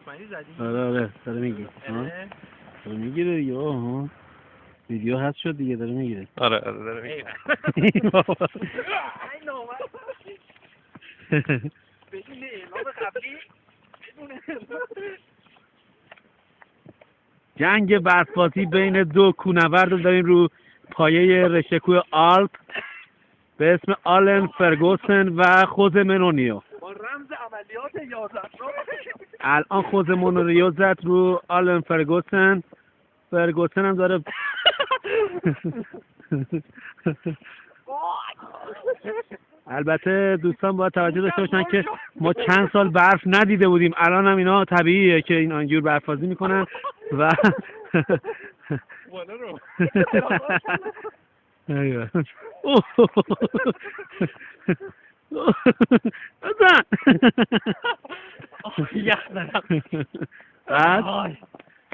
مطمئنی زدی؟ آره داره میگی داره میگیره دیگه ها ویدیو هست شد دیگه داره میگیره آره داره میگیره این نامه بدون اعلام قبلی جنگ برفبازی بین دو کوهنورد رو داریم رو پایه رشته کوه آلپ به اسم آلن فرگوسن و خوزه منونیو. با رمز عملیات 11 الان خوزه منونیو زد رو آلن فرگوسن هم داره البته دوستان باید توجه داشته باشن که ما چند سال برف ندیده بودیم، الان هم اینا طبیعیه که این آنجور برفبازی میکنن و والا رو ایوه بزن یخ زدم بعد